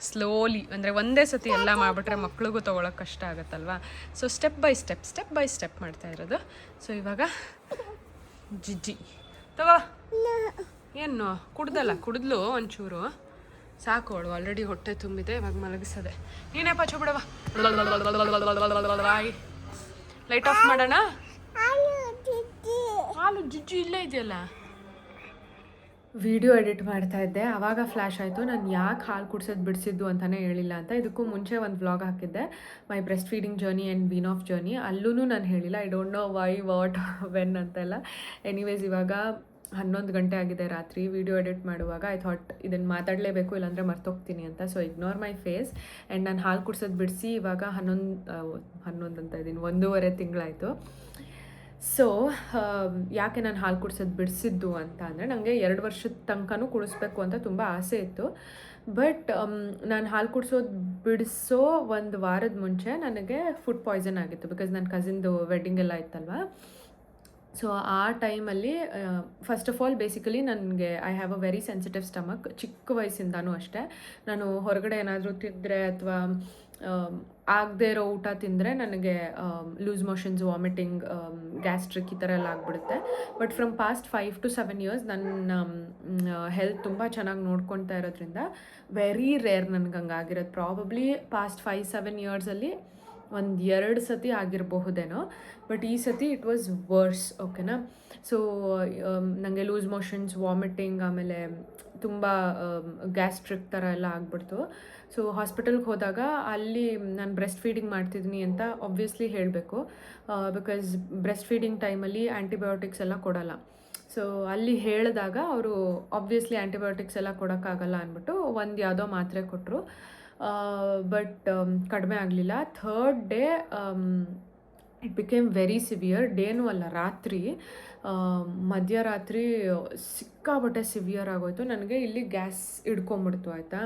ಸ್ಲೋಲಿ, ಅಂದರೆ ಒಂದೇ ಸತಿ ಎಲ್ಲ ಮಾಡಿಬಿಟ್ರೆ ಮಕ್ಳಿಗೂ ತೊಗೊಳಕ್ಕೆ ಕಷ್ಟ ಆಗುತ್ತಲ್ವ. ಸೊ ಸ್ಟೆಪ್ ಬೈ ಸ್ಟೆಪ್ ಮಾಡ್ತಾ ಇರೋದು. ಸೊ ಇವಾಗ ಜಿಜ್ಜಿ ತಗೋ, ಏನು ಕುಡಿದ್ಲು ಒಂಚೂರು, ಸಾಕು ಅವಳು ಆಲ್ರೆಡಿ ಹೊಟ್ಟೆ ತುಂಬಿದೆ, ಇವಾಗ ಮಲಗಿಸದೆ. ನೀನೇ ಪಚ್ಚು ಬಿಡವ. ಲೈಟ್ ಆಫ್ ಮಾಡೋಣ. ಹಾಲು ಜಿಜ್ಜು ಇಲ್ಲೇ ಇದೆಯಲ್ಲ. ವಿಡಿಯೋ ಎಡಿಟ್ ಮಾಡ್ತಾ ಇದ್ದೆ, ಆವಾಗ ಫ್ಲ್ಯಾಶ್ ಆಯಿತು ನಾನು ಯಾಕೆ ಹಾಲು ಕುಡ್ಸೋದು ಬಿಡಿಸಿದ್ದು ಅಂತಲೇ ಹೇಳಿಲ್ಲ ಅಂತ. ಇದಕ್ಕೂ ಮುಂಚೆ ಒಂದು ವ್ಲಾಗ್ ಹಾಕಿದ್ದೆ, my breast feeding journey and wean off journey. ಅಲ್ಲೂ ನಾನು ಹೇಳಿಲ್ಲ, I don't know why what when ಅಂತೆಲ್ಲ. ಎನಿವೇಸ್ ಇವಾಗ 11 ಗಂಟೆ ಆಗಿದೆ ರಾತ್ರಿ. ವಿಡಿಯೋ ಎಡಿಟ್ ಮಾಡುವಾಗ ಐ ಥಾಟ್ ಇದನ್ನು ಮಾತಾಡಲೇಬೇಕು, ಇಲ್ಲಾಂದರೆ ಮರ್ತೋಗ್ತೀನಿ ಅಂತ. So ignore my face. And ನಾನು ಹಾಲು ಕುಡ್ಸೋದು ಬಿಡಿಸಿ ಇವಾಗ 11 ಅಂತ ಇದ್ದೀನಿ, 1.5 ತಿಂಗಳಾಯಿತು. ಸೊ ಯಾಕೆ ನಾನು ಹಾಲು ಕುಡ್ಸೋದು ಬಿಡಿಸಿದ್ದು ಅಂತ ಅಂದರೆ, ನನಗೆ 2 ವರ್ಷದ ತನಕನೂ ಕುಡಿಸ್ಬೇಕು ಅಂತ ತುಂಬ ಆಸೆ ಇತ್ತು. ಬಟ್ ನಾನು ಹಾಲು ಕುಡಿಸೋದು ಬಿಡಿಸೋ 1 ವಾರದ ಮುಂಚೆ ನನಗೆ ಫುಡ್ ಪಾಯ್ಸನ್ ಆಗಿತ್ತು, ಬಿಕಾಸ್ ನನ್ನ ಕಸಿನ್ದು ವೆಡ್ಡಿಂಗ್ ಎಲ್ಲ ಇತ್ತಲ್ವ. ಸೊ ಆ ಟೈಮಲ್ಲಿ ಫಸ್ಟ್ ಆಫ್ ಆಲ್ ಬೇಸಿಕಲಿ ನನಗೆ I have a very sensitive stomach. ಚಿಕ್ಕ ವಯಸ್ಸಿಂದನೂ ಅಷ್ಟೇ, ನಾನು ಹೊರಗಡೆ ಏನಾದರೂ ತಿಂದರೆ ಅಥವಾ ಆಗದೇ ಇರೋ ಊಟ ತಿಂದರೆ ನನಗೆ ಲೂಸ್ ಮೋಷನ್ಸ್, ವಾಮಿಟಿಂಗ್, ಗ್ಯಾಸ್ಟ್ರಿಕ್ ಈ ಥರ ಎಲ್ಲ ಆಗಿಬಿಡುತ್ತೆ. But from past 5 to 7 years ನನ್ನ ಹೆಲ್ತ್ ತುಂಬ ಚೆನ್ನಾಗಿ ನೋಡ್ಕೊತಾ ಇರೋದ್ರಿಂದ ವೆರಿ ರೇರ್ ನನಗೆ ಹಂಗಾಗಿರೋದು. ಪ್ರಾಬಬ್ಲಿ ಪಾಸ್ಟ್ 5-7 ಇಯರ್ಸಲ್ಲಿ 1-2 ಸತಿ ಆಗಿರಬಹುದೇನೋ, ಬಟ್ ಈ ಸತಿ ಇಟ್ ವಾಸ್ ವರ್ಸ್. ಓಕೆನಾ. ಸೊ ನನಗೆ ಲೂಸ್ ಮೋಷನ್ಸ್, ವಾಮಿಟಿಂಗ್, ಆಮೇಲೆ ತುಂಬ ಗ್ಯಾಸ್ಟ್ರಿಕ್ ಥರ ಎಲ್ಲ ಆಗಿಬಿಡ್ತು. ಸೊ ಹಾಸ್ಪಿಟಲ್ಗೆ ಹೋದಾಗ ಅಲ್ಲಿ ನಾನು ಬ್ರೆಸ್ಟ್ ಫೀಡಿಂಗ್ ಮಾಡ್ತಿದ್ದೀನಿ ಅಂತ ಆಬ್ವಿಯಸ್ಲಿ ಹೇಳಬೇಕು, ಬಿಕಾಸ್ ಬ್ರೆಸ್ಟ್ ಫೀಡಿಂಗ್ ಟೈಮಲ್ಲಿ ಆ್ಯಂಟಿಬಯೋಟಿಕ್ಸ್ ಎಲ್ಲ ಕೊಡೋಲ್ಲ. ಸೊ ಅಲ್ಲಿ ಹೇಳಿದಾಗ ಅವರು ಆಬ್ವಿಯಸ್ಲಿ ಆ್ಯಂಟಿಬಯೋಟಿಕ್ಸ್ ಎಲ್ಲ ಕೊಡೋಕ್ಕಾಗಲ್ಲ ಅಂದ್ಬಿಟ್ಟು ಒಂದು ಯಾವುದೋ ಮಾತ್ರೆ ಕೊಟ್ಟರು. ಬಟ್ ಕಡಿಮೆ ಆಗಲಿಲ್ಲ. Third day it became very severe. ಡೇನೂ ಅಲ್ಲ, ರಾತ್ರಿ ಮಧ್ಯರಾತ್ರಿ ಸಿಕ್ಕಾಬಟ್ಟೆ ಸಿವಿಯರ್ ಆಗೋಯ್ತು. ನನಗೆ ಇಲ್ಲಿ ಗ್ಯಾಸ್ ಹಿಡ್ಕೊಂಬಿಡ್ತು, ಆಯಿತಾ.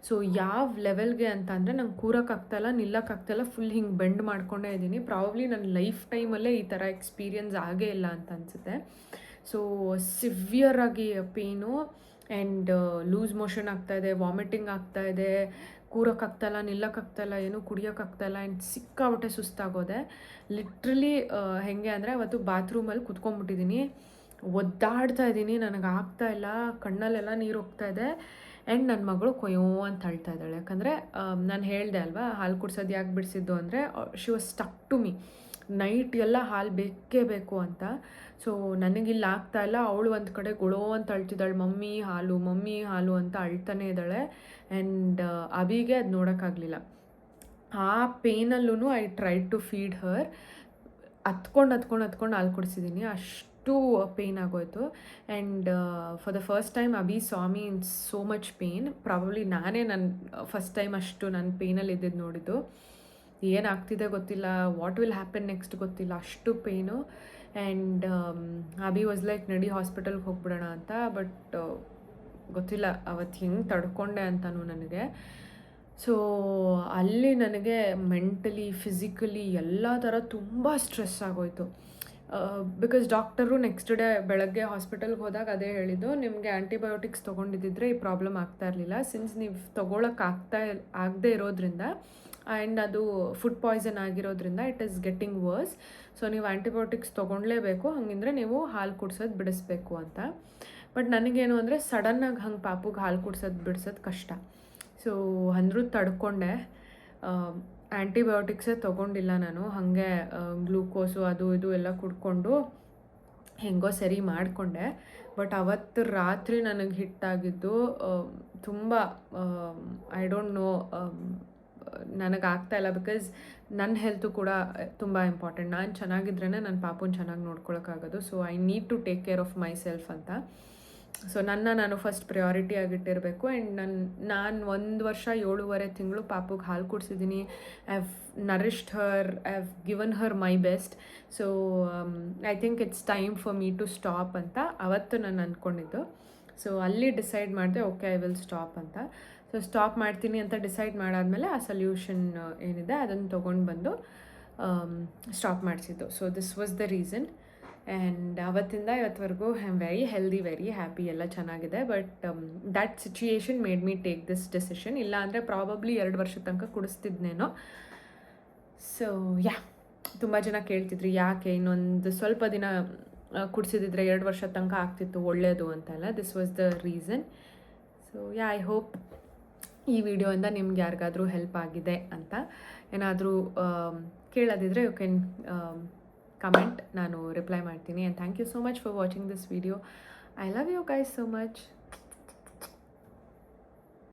ಸೊ ಯಾವ ಲೆವೆಲ್ಗೆ ಅಂತ ಅಂದರೆ, ನಂಗೆ ಕೂರೋಕ್ಕಾಗ್ತಾಯಿಲ್ಲ, ನಿಲ್ಲಕ್ಕಾಗ್ತಾಯಿಲ್ಲ, ಫುಲ್ ಹಿಂಗೆ ಬೆಂಡ್ ಮಾಡ್ಕೊಂಡೇ ಇದ್ದೀನಿ. ಪ್ರಾಬಬ್ಲಿ ನನ್ನ ಲೈಫ್ ಟೈಮಲ್ಲೇ ಈ ಥರ ಎಕ್ಸ್ಪೀರಿಯನ್ಸ್ ಆಗೇ ಇಲ್ಲ ಅಂತ ಅನಿಸುತ್ತೆ. ಸೊ ಸಿವಿಯರಾಗಿ ಪೇನು ಆ್ಯಂಡ್ ಲೂಸ್ ಮೋಷನ್ ಆಗ್ತಾಯಿದೆ, ವಾಮಿಟಿಂಗ್ ಆಗ್ತಾಯಿದೆ, ಕೂರೋಕ್ಕಾಗ್ತಾಯಿಲ್ಲ, ನಿಲ್ಲಕ್ಕಾಗ್ತಾಯಿಲ್ಲ, ಏನೂ ಕುಡಿಯೋಕ್ಕಾಗ್ತಾಯಿಲ್ಲ. ಆ್ಯಂಡ್ ಸಿಕ್ಕಾಬಟ್ಟೆ ಸುಸ್ತಾಗೋದೆ. ಲಿಟ್ರಲಿ ಹೇಗೆ ಅಂದರೆ, ಅವತ್ತು ಬಾತ್ರೂಮಲ್ಲಿ ಕುತ್ಕೊಂಡ್ಬಿಟ್ಟಿದ್ದೀನಿ, ಒದ್ದಾಡ್ತಾ ಇದ್ದೀನಿ, ನನಗೆ ಆಗ್ತಾಯಿಲ್ಲ, ಕಣ್ಣಲ್ಲೆಲ್ಲ ನೀರು ಹೋಗ್ತಾಯಿದೆ. ಆ್ಯಂಡ್ ನನ್ನ ಮಗಳು ಕೊಯ್ಯೋ ಅಂತ ಅಳ್ತಾ ಇದ್ದಾಳೆ. ಯಾಕಂದರೆ ನಾನು ಹೇಳಿದೆ ಅಲ್ವಾ ಹಾಲು ಕುಡ್ಸೋದು ಯಾಕೆ ಬಿಡಿಸಿದ್ದು ಅಂದರೆ, she was stuck to me, night ಎಲ್ಲ ಹಾಲು ಬೇಕೇ ಬೇಕು ಅಂತ. ಸೊ ನನಗಿಲ್ಲಿ ಆಗ್ತಾಯಿಲ್ಲ, ಅವಳು ಒಂದು ಕಡೆ ಗೊಳೋ ಅಂತ ಅಳ್ತಿದ್ದಾಳೆ, ಮಮ್ಮಿ ಹಾಲು ಅಂತ ಅಳ್ತಾನೆ ಇದ್ದಾಳೆ. ಆ್ಯಂಡ್ ಅಬಿಗೆ ಅದು ನೋಡೋಕ್ಕಾಗಲಿಲ್ಲ. ಆ ಪೇನಲ್ಲೂ I try to feed her. ಹತ್ಕೊಂಡು ಹಾಲು ಕುಡಿಸಿದ್ದೀನಿ, ಅಷ್ಟು ಪೇನ್ ಆಗೋಯ್ತು. And for the first time Abhi saw me in so much pain. Probably ನಾನೇ ಫಸ್ಟ್ ಟೈಮ್ ಅಷ್ಟು ನನ್ನ ಪೇನಲ್ಲಿ ಇದ್ದಿದ್ದು ನೋಡಿದ್ದು. ಏನಾಗ್ತಿದೆ ಗೊತ್ತಿಲ್ಲ, ವಾಟ್ ವಿಲ್ ಹ್ಯಾಪನ್ ನೆಕ್ಸ್ಟ್ ಗೊತ್ತಿಲ್ಲ, ಅಷ್ಟು ಪೇನು. ಆ್ಯಂಡ್ ಅಬಿ ವಾಸ್ ಲೈಕ್ ನಡಿ ಹಾಸ್ಪಿಟಲ್ಗೆ ಹೋಗ್ಬಿಡೋಣ ಅಂತ. ಬಟ್ ಗೊತ್ತಿಲ್ಲ ಅವತ್ತು ಹೆಂಗೆ ತಡ್ಕೊಂಡೆ ಅಂತಲೂ ನನಗೆ. ಸೊ ಅಲ್ಲಿ ನನಗೆ ಮೆಂಟಲಿ, ಫಿಸಿಕಲಿ ಎಲ್ಲ ಥರ ತುಂಬ ಸ್ಟ್ರೆಸ್ ಆಗೋಯಿತು. ಬಿಕಾಸ್ ಡಾಕ್ಟರು ನೆಕ್ಸ್ಟ್ ಡೇ ಬೆಳಗ್ಗೆ ಹಾಸ್ಪಿಟಲ್ಗೆ ಹೋದಾಗ ಅದೇ ಹೇಳಿದ್ದು, ನಿಮಗೆ ಆ್ಯಂಟಿಬಯೋಟಿಕ್ಸ್ ತೊಗೊಂಡಿದ್ದಿದ್ರೆ ಈ ಪ್ರಾಬ್ಲಮ್ ಆಗ್ತಾ ಇರಲಿಲ್ಲ. ಸಿನ್ಸ್ ನೀವು ಆಗದೇ ಇರೋದ್ರಿಂದ ಆ್ಯಂಡ್ ಅದು ಫುಡ್ ಪಾಯ್ಸನ್ ಆಗಿರೋದ್ರಿಂದ it is getting worse. So ನೀವು ಆ್ಯಂಟಿಬಯೋಟಿಕ್ಸ್ ತೊಗೊಳ್ಳೇಬೇಕು, ಹಾಗಿದ್ರೆ ನೀವು ಹಾಲು ಕುಡ್ಸೋದು ಬಿಡಿಸ್ಬೇಕು ಅಂತ. ಬಟ್ ನನಗೇನು ಅಂದರೆ, ಸಡನ್ನಾಗಿ ಹಂಗೆ ಪಾಪುಗೆ ಹಾಲು ಕುಡ್ಸೋದು ಬಿಡಿಸೋದು ಕಷ್ಟ. ಸೊ ಅಂದರೂ ತಡ್ಕೊಂಡೆ. ಆ್ಯಂಟಿಬಯೋಟಿಕ್ಸೇ ತೊಗೊಂಡಿಲ್ಲ ನಾನು, ಹಾಗೆ ಗ್ಲೂಕೋಸು ಅದು ಇದು ಎಲ್ಲ ಕುಡ್ಕೊಂಡು ಹೆಂಗೋ ಸರಿ ಮಾಡಿಕೊಂಡೆ. ಬಟ್ ಅವತ್ತು ರಾತ್ರಿ ನನಗೆ ಹಿಟ್ಟಾಗಿದ್ದು ತುಂಬ, ಐ ಡೋಂಟ್ ನೋ, ನನಗಾಗ್ತಾಯಿಲ್ಲ. ಬಿಕಾಸ್ ನನ್ನ ಹೆಲ್ತು ಕೂಡ ತುಂಬ ಇಂಪಾರ್ಟೆಂಟ್. ನಾನು ಚೆನ್ನಾಗಿದ್ರೇ ನನ್ನ ಪಾಪುನ ಚೆನ್ನಾಗಿ ನೋಡ್ಕೊಳಕ್ಕಾಗೋದು. So I need to take care of my self ಅಂತ. ಸೊ ನಾನು ಫಸ್ಟ್ ಪ್ರಿಯಾರಿಟಿ ಆಗಿಟ್ಟಿರಬೇಕು. ಆ್ಯಂಡ್ ನಾನು 1 ವರ್ಷ 7.5 ತಿಂಗಳು ಪಾಪುಗೆ ಹಾಲು ಕುಡಿಸಿದ್ದೀನಿ. I have nourished her, I have given her my best. So I think it's time for me to stop ಅಂತ ಅವತ್ತು ನಾನು ಅಂದ್ಕೊಂಡಿದ್ದು. ಸೊ ಅಲ್ಲಿ ಡಿಸೈಡ್ ಮಾಡಿದೆ ಓಕೆ ಐ ವಿಲ್ ಸ್ಟಾಪ್ ಅಂತ. ಸೊ ಸ್ಟಾಪ್ ಮಾಡ್ತೀನಿ ಅಂತ ಡಿಸೈಡ್ ಮಾಡಾದಮೇಲೆ ಆ ಸೊಲ್ಯೂಷನ್ ಏನಿದೆ ಅದನ್ನು ತೊಗೊಂಡು ಬಂದು ಸ್ಟಾಪ್ ಮಾಡಿಸಿದ್ದು. So this was the reason. And ಅವತ್ತಿಂದ ಇವತ್ತವರೆಗೂ I am very healthy, very happy, ಎಲ್ಲ ಚೆನ್ನಾಗಿದೆ. But that situation made me take this decision. ಇಲ್ಲ ಅಂದರೆ ಪ್ರಾಬಬ್ಲಿ 2 ವರ್ಷದ ತನಕ ಕುಡಿಸ್ತಿದ್ನೇನೋ. ಸೊ ಯಾ, ತುಂಬ ಜನ ಕೇಳ್ತಿದ್ರಿ ಯಾಕೆ ಇನ್ನೊಂದು ಸ್ವಲ್ಪ ದಿನ ಕುಡಿಸಿದ್ರೆ 2 ವರ್ಷದ ತನಕ ಆಗ್ತಿತ್ತು ಒಳ್ಳೆಯದು ಅಂತೆಲ್ಲ. This was the reason. So yeah, I hope ಈ ವಿಡಿಯೋಯಿಂದ ನಿಮ್ಗೆ ಯಾರಿಗಾದರೂ ಹೆಲ್ಪ್ ಆಗಿದೆ ಅಂತ. ಏನಾದರೂ ಕೇಳೋದಿದ್ರೆ ಯು ಕ್ಯಾನ್ ಕಮೆಂಟ್, ನಾನು ರಿಪ್ಲೈ ಮಾಡ್ತೀನಿ. And thank you so much for watching this video. I love you guys so much.